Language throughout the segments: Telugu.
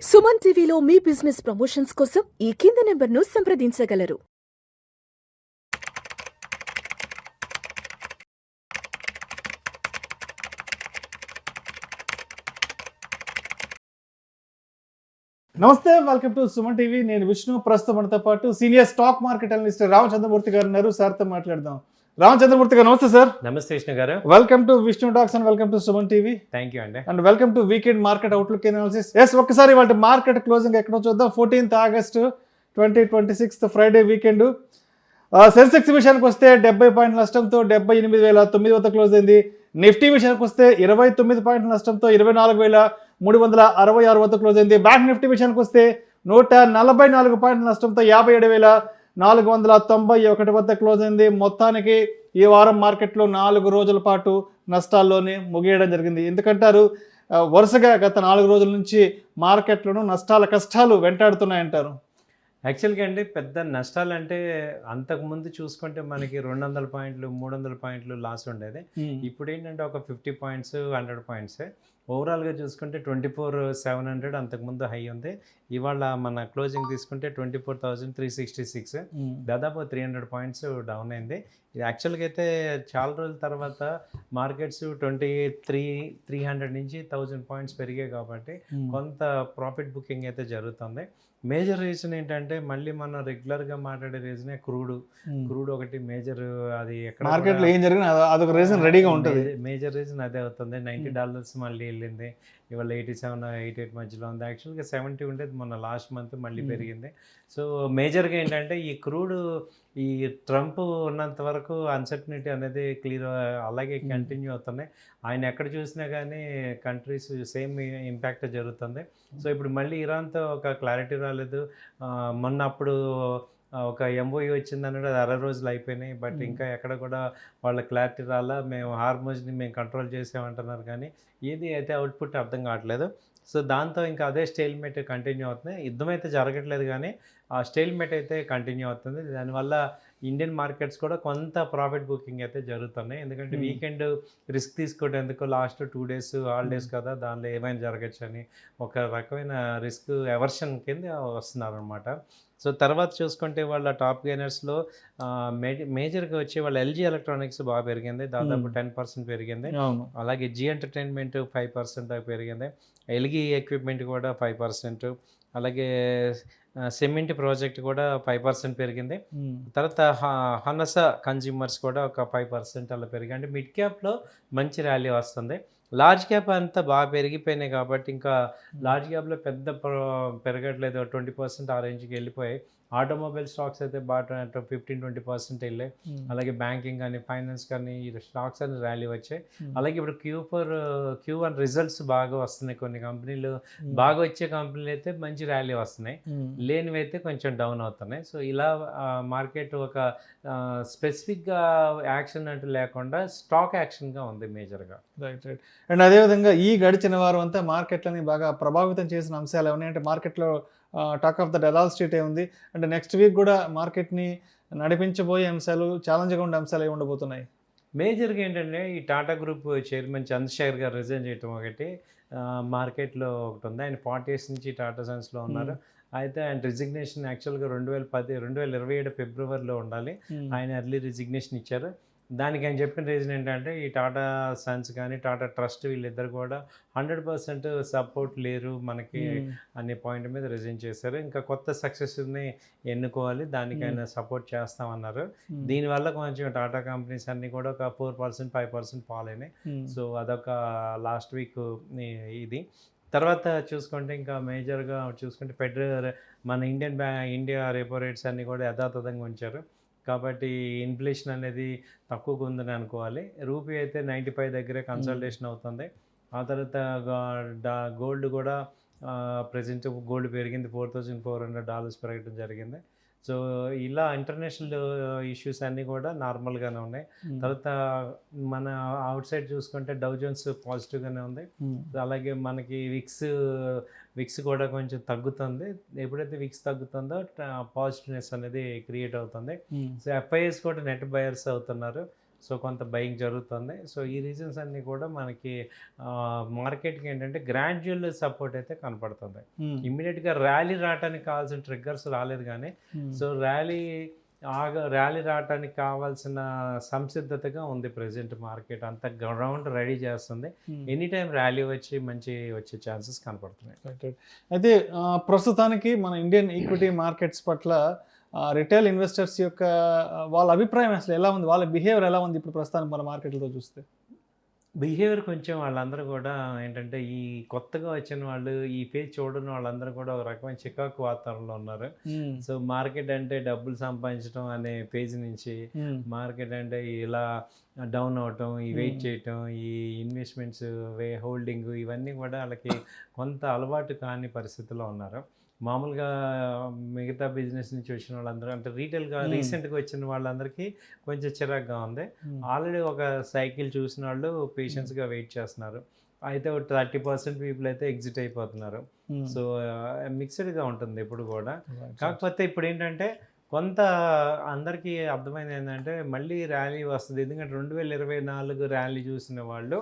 సుమన్ టీవీలో మీ బిజినెస్ ప్రమోషన్స్ కోసం ఈ కింది నెంబర్ను సంప్రదించగలరు. నమస్తే, వెల్కమ్ టు సుమన్ టీవీ. నేను విష్ణు. ప్రస్తుతం మనతో పాటు senior stock market analyst Ramachandramurthy గారు ఉన్నారు. సార్తో మాట్లాడదాం. రామచంద్రమూర్తి గారు నమస్తే సార్. నమస్తే Vishnu garu. Welcome to Vishnu talks and welcome to Suman TV. Thank you అండి. And welcome to weekend market outlook analysis. Yes, ఒక్కసారి వాటి మార్కెట్ క్లోజింగ్ ఎక్కడో చూద్దాం. 14th August 2026 Friday weekend. Sensex విషయానికి వస్తే 70 పాయింట్ల నష్టంతో 78,900 వద్ద క్లోజ్ అయింది. నిఫ్టీ విషయానికి వస్తే 29 పాయింట్ల నష్టంతో 24,366 వద్ద క్లోజ్ అయింది. బ్యాంక్ నిఫ్టీ విషయానికి వస్తే 144 పాయింట్ల నష్టంతో 57,491 వద్ద క్లోజ్ అయింది. మొత్తానికి ఈ వారం మార్కెట్లో 4 రోజుల పాటు నష్టాల్లోనే ముగియడం జరిగింది. ఎందుకంటారు, వరుసగా గత 4 రోజుల నుంచి మార్కెట్లను కష్టాలు వెంటాడుతున్నాయంటారు. యాక్చువల్గా అండి, పెద్ద నష్టాలు అంటే అంతకుముందు చూసుకుంటే మనకి 200 పాయింట్లు 300 పాయింట్లు లాస్ ఉండేది. ఇప్పుడు ఏంటంటే ఒక 50 పాయింట్స్ 100 పాయింట్స్. ఓవరాల్గా చూసుకుంటే 24,700 అంతకుముందు హై ఉంది. ఇవాళ మన క్లోజింగ్ తీసుకుంటే 24,366, దాదాపు 300 పాయింట్స్ డౌన్ అయింది. ఇది యాక్చువల్గా అయితే చాలా రోజుల తర్వాత మార్కెట్స్ 2300 నుంచి 1000 పాయింట్స్ పెరిగాయి కాబట్టి కొంత ప్రాఫిట్ బుకింగ్ అయితే జరుగుతుంది. మేజర్ రీజన్ ఏంటంటే, మళ్ళీ మనం రెగ్యులర్గా మాట్లాడే రీజనే క్రూడ్ ఒకటి మేజర్. అది ఎక్కడ మార్కెట్లో ఏం జరిగినా అదొక రీజన్ రెడీగా ఉంటుంది. మేజర్ రీజన్ అదే అవుతుంది. $90 మళ్ళీ వెళ్ళింది. ఇవాళ 87, 88 మధ్యలో ఉంది. యాక్చువల్గా 70 ఉండేది మొన్న లాస్ట్ మంత్, మళ్ళీ పెరిగింది. సో మేజర్గా ఏంటంటే ఈ ట్రంప్ ఉన్నంత వరకు అన్సర్టనిటీ అనేది క్లియర్ అలాగే కంటిన్యూ అవుతున్నాయి. ఆయన ఎక్కడ చూసినా కానీ కంట్రీస్ సేమ్ ఇంపాక్ట్ జరుగుతుంది. సో ఇప్పుడు మళ్ళీ ఇరాన్తో ఒక క్లారిటీ రాలేదు. మొన్న అప్పుడు ఒక ఎంఓయూ వచ్చిందన్నాడు, అది 60 రోజులు అయిపోయినాయి. బట్ ఇంకా ఎక్కడ కూడా వాళ్ళ క్లారిటీ రాలా. మేము హార్మోజ్ని మేము కంట్రోల్ చేసామంటున్నారు, కానీ ఏది అయితే అవుట్పుట్ అర్థం కావట్లేదు. సో దాంతో ఇంకా అదే స్టేల్మేట్ కంటిన్యూ అవుతుంది. యుద్ధం అయితే జరగట్లేదు, కానీ ఆ స్టేల్మేట్ అయితే కంటిన్యూ అవుతుంది. దానివల్ల ఇండియన్ మార్కెట్స్ కూడా కొంత ప్రాఫిట్ బుకింగ్ అయితే జరుగుతున్నాయి. ఎందుకంటే వీకెండ్ రిస్క్ తీసుకోవడానికి లాస్ట్ 2 days హాలిడేస్ కదా, దానిలో ఏమైనా జరగచ్చు అని ఒక రకమైన రిస్క్ ఎవర్షన్ కింద వస్తున్నారు అనమాట. సో తర్వాత చూసుకుంటే వాళ్ళ టాప్ గెయినర్స్లో మేజర్గా వచ్చి వాళ్ళ ఎల్జీ ఎలక్ట్రానిక్స్ బాగా పెరిగింది, దాదాపు 10% పెరిగింది. అలాగే జీ ఎంటర్టైన్మెంట్ 5% పెరిగింది. ఎల్జీ ఎక్విప్మెంట్ కూడా 5%. అలాగే సిమెంట్ ప్రాజెక్ట్ కూడా 5% పెరిగింది. తర్వాత హనసా కన్జ్యూమర్స్ కూడా ఒక 5% అలా పెరిగింది. అంటే మిడ్ క్యాప్లో మంచి ర్యాలీ వస్తుంది. లార్జ్ క్యాప్ అంతా బాగా పెరిగిపోయినాయి కాబట్టి ఇంకా లార్జ్ క్యాప్లో పెద్ద పెరగట్లేదు. 20% ఆ రేంజ్కి వెళ్ళిపోయాయి. ఆటోమొబైల్ స్టాక్స్ అయితే బాగా 15-20% వెళ్ళాయి. అలాగే బ్యాంకింగ్ కానీ ఫైనాన్స్ కానీ ఈ స్టాక్స్ అని ర్యాలీ వచ్చాయి. అలాగే ఇప్పుడు Q1 రిజల్ట్స్ బాగా వస్తున్నాయి. కొన్ని కంపెనీలు బాగా వచ్చే కంపెనీలు అయితే మంచి ర్యాలీ వస్తున్నాయి, లేనివి అయితే కొంచెం డౌన్ అవుతున్నాయి. సో ఇలా మార్కెట్ ఒక స్పెసిఫిక్గా యాక్షన్ అంటూ లేకుండా స్టాక్ యాక్షన్గా ఉంది మేజర్గా. రైట్. అండ్ అదేవిధంగా ఈ గడిచిన వారం అంతా మార్కెట్లని బాగా ప్రభావితం చేసిన అంశాలు ఏమన్నా అంటే, మార్కెట్లో టాక్ ఆఫ్ ద డెలాల్ స్ట్రీట్ ఉంది. అంటే నెక్స్ట్ వీక్ కూడా మార్కెట్ని నడిపించబోయే అంశాలు, ఛాలెంజ్గా ఉండే అంశాలు ఏమి ఉండబోతున్నాయి? మేజర్గా ఏంటంటే, ఈ టాటా గ్రూప్ చైర్మన్ చంద్రశేఖర్ గారు రిజైన్ చేయటం ఒకటి మార్కెట్లో ఒకటి ఉంది. ఆయన 40 years నుంచి టాటా సన్స్లో ఉన్నారు. అయితే ఆయన రిజిగ్నేషన్ యాక్చువల్గా 2027 ఫిబ్రవరిలో ఉండాలి. ఆయన ఎర్లీ రిజిగ్నేషన్ ఇచ్చారు. దానికి ఆయన చెప్పిన రీజన్ ఏంటంటే, ఈ టాటా సన్స్ కానీ టాటా ట్రస్ట్ వీళ్ళిద్దరు కూడా 100% సపోర్ట్ లేరు మనకి అనే పాయింట్ మీద రిజైన్ చేశారు. ఇంకా కొత్త సక్సెస్ని ఎన్నుకోవాలి, దానికైనా సపోర్ట్ చేస్తామన్నారు. దీనివల్ల కొంచెం టాటా కంపెనీస్ అన్నీ కూడా ఒక 4%, 5% ఫాల్ అయినాయి. సో అదొక లాస్ట్ వీక్ ఇది. తర్వాత చూసుకుంటే ఇంకా మేజర్గా చూసుకుంటే మన ఇండియా రెపో రేట్స్ అన్నీ కూడా యథాతథంగా ఉంచారు. కాబట్టి ఇన్ఫ్లేషన్ అనేది తక్కువగా ఉందని అనుకోవాలి. రూపీ అయితే 95 దగ్గరే కన్సల్టేషన్ అవుతుంది. ఆ తర్వాత గోల్డ్ కూడా ప్రజెంట్ గోల్డ్ పెరిగింది, $4,400 పెరగడం జరిగింది. సో ఇలా ఇంటర్నేషనల్ ఇష్యూస్ అన్నీ కూడా నార్మల్గానే ఉన్నాయి. తర్వాత మన అవుట్ సైడ్ చూసుకుంటే డౌ జోన్స్ పాజిటివ్గానే ఉంది. అలాగే మనకి విక్స్ కూడా కొంచెం తగ్గుతుంది. ఎప్పుడైతే విక్స్ తగ్గుతుందో పాజిటివ్నెస్ అనేది క్రియేట్ అవుతుంది. సో FIS కూడా నెట్ బయర్స్ అవుతున్నారు. సో కొంత బయింగ్ జరుగుతుంది. సో ఈ రీజన్స్ అన్నీ కూడా మనకి మార్కెట్కి ఏంటంటే గ్రాడ్యువల్ సపోర్ట్ అయితే కనపడుతుంది. ఇమ్మీడియట్గా ర్యాలీ రావడానికి కావాల్సిన ట్రిగ్గర్స్ రాలేదు, కానీ సో ర్యాలీ రావడానికి కావాల్సిన సంసిద్ధతగా ఉంది ప్రజెంట్ మార్కెట్ అంతా. గ్రౌండ్ రెడీ చేస్తుంది. ఎనీ టైం ర్యాలీ వచ్చే ఛాన్సెస్ కనపడుతున్నాయి. అయితే ప్రస్తుతానికి మన ఇండియన్ ఈక్విటీ మార్కెట్స్ పట్ల రిటైల్ ఇన్వెస్టర్స్ యొక్క వాళ్ళ అభిప్రాయం అసలు ఎలా ఉంది, వాళ్ళ బిహేవియర్ ఎలా ఉంది ఇప్పుడు ప్రస్తుతానికి మన మార్కెట్లో చూస్తే? బిహేవియర్ కొంచెం వాళ్ళందరూ కూడా ఏంటంటే ఈ కొత్తగా వచ్చిన వాళ్ళు, ఈ పేజ్ చూడని వాళ్ళందరూ కూడా ఒక రకమైన చికాకు వాతావరణంలో ఉన్నారు. సో మార్కెట్ అంటే డబ్బులు సంపాదించడం అనే పేజ్ నుంచి మార్కెట్ అంటే ఇలా డౌన్ అవటం, ఈ వెయిట్ చేయటం, ఈ ఇన్వెస్ట్మెంట్స్ హోల్డింగ్, ఇవన్నీ కూడా వాళ్ళకి కొంత అలవాటు కాని పరిస్థితిలో ఉన్నారు. మామూలుగా మిగతా బిజినెస్ నుంచి వచ్చిన వాళ్ళందరూ అంటే రీటైల్గా రీసెంట్గా వచ్చిన వాళ్ళందరికీ కొంచెం చిరాగ్గా ఉంది. ఆల్రెడీ ఒక సైకిల్ చూసిన వాళ్ళు పేషెన్స్గా వెయిట్ చేస్తున్నారు. అయితే 30% పీపుల్ అయితే ఎగ్జిట్ అయిపోతున్నారు. సో మిక్స్డ్గా ఉంటుంది ఇప్పుడు కూడా. కాకపోతే ఇప్పుడు ఏంటంటే కొంత అందరికీ అర్థమైంది ఏంటంటే మళ్ళీ ర్యాలీ వస్తుంది. ఎందుకంటే 2024 ర్యాలీ చూసిన వాళ్ళు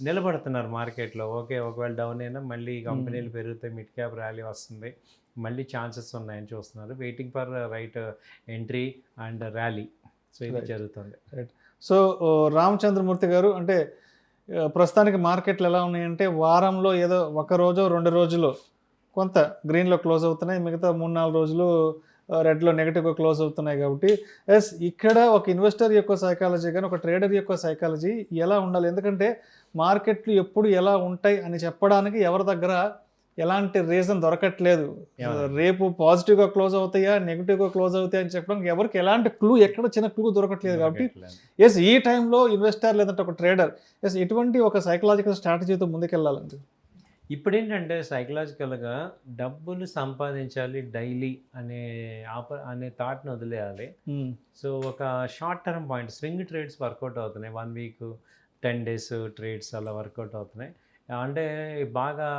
నిలబడుతున్నారు మార్కెట్లో. ఓకే, ఒకవేళ డౌన్ అయినా మళ్ళీ కంపెనీలు పెరుగుతాయి, మిడ్ క్యాప్ ర్యాలీ వస్తుంది, మళ్ళీ ఛాన్సెస్ ఉన్నాయని చూస్తున్నారు. Waiting for right entry and rally. So ఇది జరుగుతుంది. సో రామచంద్రమూర్తి గారు, అంటే ప్రస్తుతానికి మార్కెట్లు ఎలా ఉన్నాయంటే వారంలో ఏదో ఒక రోజు 2 రోజులు కొంత గ్రీన్లో క్లోజ్ అవుతున్నాయి, మిగతా 3-4 రోజులు రెడ్లో నెగిటివ్గా క్లోజ్ అవుతున్నాయి. కాబట్టి ఇక్కడ ఒక ఇన్వెస్టర్ యొక్క సైకాలజీ కానీ ఒక ట్రేడర్ యొక్క సైకాలజీ ఎలా ఉండాలి? ఎందుకంటే మార్కెట్లు ఎప్పుడు ఎలా ఉంటాయి అని చెప్పడానికి ఎవరి దగ్గర ఎలాంటి రీజన్ దొరకట్లేదు. రేపు పాజిటివ్గా క్లోజ్ అవుతాయా నెగిటివ్గా క్లోజ్ అవుతాయా అని చెప్పడానికి ఎవరికి ఎలాంటి క్లూ, ఎక్కడ చిన్న క్లూ దొరకట్లేదు. కాబట్టి ఈ టైంలో ఇన్వెస్టర్ లేదంటే ఒక ట్రేడర్ ఎటువంటి ఒక సైకలాజికల్ స్ట్రాటజీతో ముందుకెళ్ళాలండి? ఇప్పుడు ఏంటంటే సైకలాజికల్గా డబ్బులు సంపాదించాలి డైలీ అనే థాట్ని వదిలేయాలి. సో ఒక short term point swing trades work out అవుతున్నాయి. 1 వీక్ 10 డేస్ ట్రేడ్స్ అలా వర్కౌట్ అవుతున్నాయి. అంటే బాగా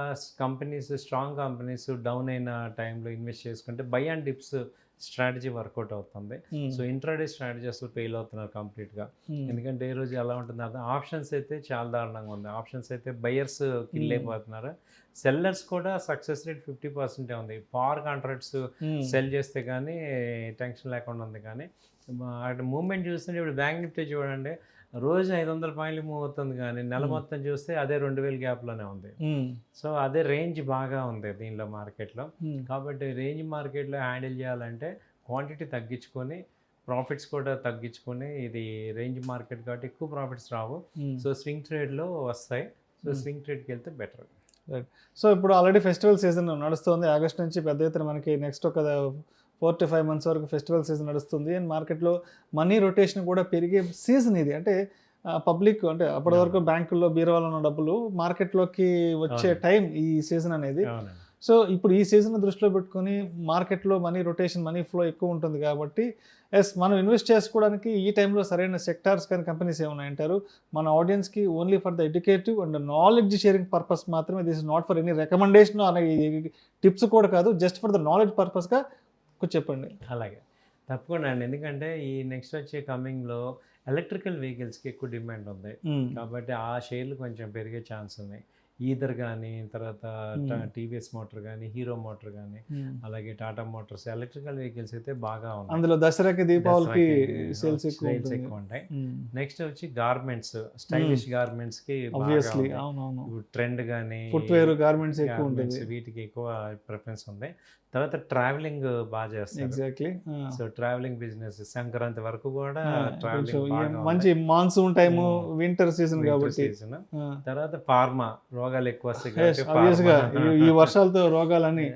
స్ట్రాంగ్ కంపెనీస్ డౌన్ అయిన టైంలో ఇన్వెస్ట్ చేసుకుంటే buy and dips strategy work out అవుతుంది. సో ఇంట్రాడే స్ట్రాటజీ అసలు ఫెయిల్ అవుతున్నారు కంప్లీట్గా. ఎందుకంటే ఈ రోజు ఎలా ఉంటుంది అర్థం, ఆప్షన్స్ అయితే చాలా దారుణంగా ఉంది. ఆప్షన్స్ అయితే బయర్స్ కిల్ అయిపోతున్నారు, సెల్లర్స్ కూడా సక్సెస్ రేట్ 50% ఉంది. పవర్ కాంట్రాక్ట్స్ సెల్ చేస్తే కానీ టెన్షన్ లేకుండా ఉంది. కానీ అక్కడ మూవ్మెంట్ చూస్తుంటే ఇప్పుడు బ్యాంక్ నిఫ్టీ చూడండి, రోజు 500 పాయింట్లు మూవ్ అవుతుంది, కానీ నెల మొత్తం చూస్తే అదే 2000 గ్యాప్లోనే ఉంది. సో అదే రేంజ్ బాగా ఉంది దీనిలో మార్కెట్లో. కాబట్టి రేంజ్ మార్కెట్లో హ్యాండిల్ చేయాలంటే క్వాంటిటీ తగ్గించుకొని ప్రాఫిట్స్ కూడా తగ్గించుకొని, ఇది రేంజ్ మార్కెట్ కాబట్టి ఎక్కువ ప్రాఫిట్స్ రావు. సో స్వింగ్ ట్రేడ్లో వస్తాయి. సో స్వింగ్ ట్రేడ్కి వెళ్తే బెటర్. సో ఇప్పుడు ఆల్రెడీ ఫెస్టివల్ సీజన్ నడుస్తుంది. ఆగస్ట్ నుంచి పెద్ద ఎత్తున మనకి నెక్స్ట్ ఒక 4 to 5 months వరకు ఫెస్టివల్ సీజన్ నడుస్తుంది. అండ్ మార్కెట్లో మనీ రొటేషన్ కూడా పెరిగే సీజన్ ఇది. అంటే పబ్లిక్ అంటే అప్పటి వరకు బ్యాంకుల్లో బీరువాలో ఉన్న డబ్బులు మార్కెట్లోకి వచ్చే టైం ఈ సీజన్ అనేది. సో ఇప్పుడు ఈ సీజన్ దృష్టిలో పెట్టుకొని మార్కెట్లో మనీ రొటేషన్, మనీ ఫ్లో ఎక్కువ ఉంటుంది. కాబట్టి మనం ఇన్వెస్ట్ చేసుకోవడానికి ఈ టైంలో సరైన సెక్టార్స్ కానీ కంపెనీస్ ఏమున్నాయంటారు? మన ఆడియన్స్కి only for the educative and knowledge sharing purpose మాత్రమే. This is not for any recommendation అనే టిప్స్ కూడా కాదు, జస్ట్ ఫర్ ద నాలెడ్జ్ పర్పస్గా చెప్పండి. అలాగే తప్పకుండా అండి. ఎందుకంటే ఈ నెక్స్ట్ వచ్చే కమింగ్లో ఎలక్ట్రికల్ వెహికల్స్కి ఎక్కువ డిమాండ్ ఉంది. కాబట్టి ఆ షేర్లు కొంచెం పెరిగే ఛాన్స్ ఉన్నాయి. ఈథర్ కానీ, తర్వాత టీవీఎస్ మోటార్ కానీ, హీరో మోటార్ కానీ, అలాగే టాటా మోటార్స్, ఎలక్ట్రికల్ వెహికల్స్ అయితే బాగా ఉన్నాయి. అందులో దసరాకి దీపావళికి సేల్స్ ఎక్కువ ఉంటాయి. నెక్స్ట్ వచ్చి గార్మెంట్స్, స్టైలిష్ గార్మెంట్స్కి ట్రెండ్ కానీ ఫుట్వేర్ గార్మెంట్స్ ఎక్కువ ఉంటుంది, వీటికి ఎక్కువ ప్రిఫరెన్స్ ఉంది. తర్వాత ట్రావెలింగ్ బాగా చేస్తారు. Exactly. So travelling business Sankranti వరకు కూడా ట్రావెలింగ్ మంచి మాన్సూన్ టైము, వింటర్ సీజన్ కాబట్టి. తర్వాత ఫార్మా రోగాలు ఎక్కువ వస్తాయి. ఈ వర్షాలతో రోగాలన్నీ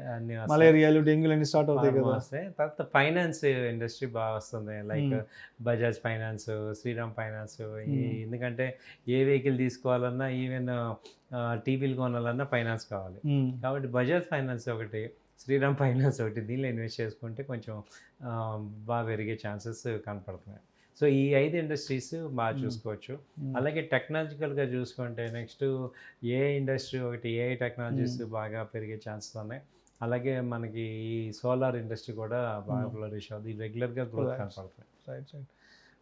మలేరియాలు, డెంగ్యూలు అన్ని స్టార్ట్ అవుతాయి కదా. తర్వాత ఫైనాన్స్ ఇండస్ట్రీ బాగా వస్తుంది. Like Bajaj Finance, Shriram Finance. ఎందుకంటే ఏ వెహికల్ తీసుకోవాలన్నా, ఈవెన్ టీవీలు కొనాలన్నా ఫైనాన్స్ కావాలి. కాబట్టి బజాజ్ ఫైనాన్స్ ఒకటి, శ్రీరామ్ ఫైనాన్స్ ఒకటి, దీనిలో ఇన్వెస్ట్ చేసుకుంటే కొంచెం బాగా పెరిగే ఛాన్సెస్ కనపడుతున్నాయి. సో ఈ 5 ఇండస్ట్రీస్ బాగా చూసుకోవచ్చు. అలాగే టెక్నాలజికల్గా చూసుకుంటే నెక్స్ట్ ఏ ఇండస్ట్రీ ఒకటి, ఏఐ టెక్నాలజీస్ బాగా పెరిగే ఛాన్సెస్ ఉన్నాయి. అలాగే మనకి ఈ సోలార్ ఇండస్ట్రీ కూడా బాగా ఫ్లరిష్ అవుతుంది. రెగ్యులర్గా గ్రోత్ కనపడుతుంది. రైట్.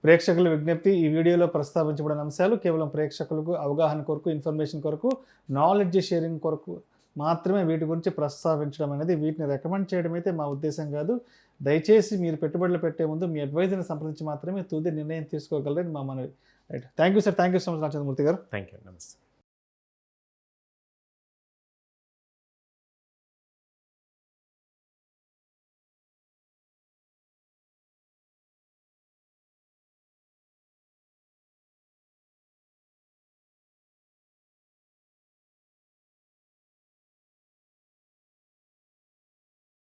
ప్రేక్షకుల విజ్ఞప్తి, ఈ వీడియోలో ప్రస్తావించబడిన అంశాలు కేవలం ప్రేక్షకులకు అవగాహన కొరకు, ఇన్ఫర్మేషన్ కొరకు, నాలెడ్జ్ షేరింగ్ కొరకు మాత్రమే వీటి గురించి ప్రస్తావించడం అనేది, వీటిని రికమెండ్ చేయడం అయితే మా ఉద్దేశం కాదు. దయచేసి మీరు పెట్టుబడులు పెట్టే ముందు మీ అడ్వైజర్ని సంప్రదించి మాత్రమే తుది నిర్ణయం తీసుకోగలరని మా మనవి. Right, thank you sir, thank you so much Ramachandramurthy garu. Thank you, నమస్తే.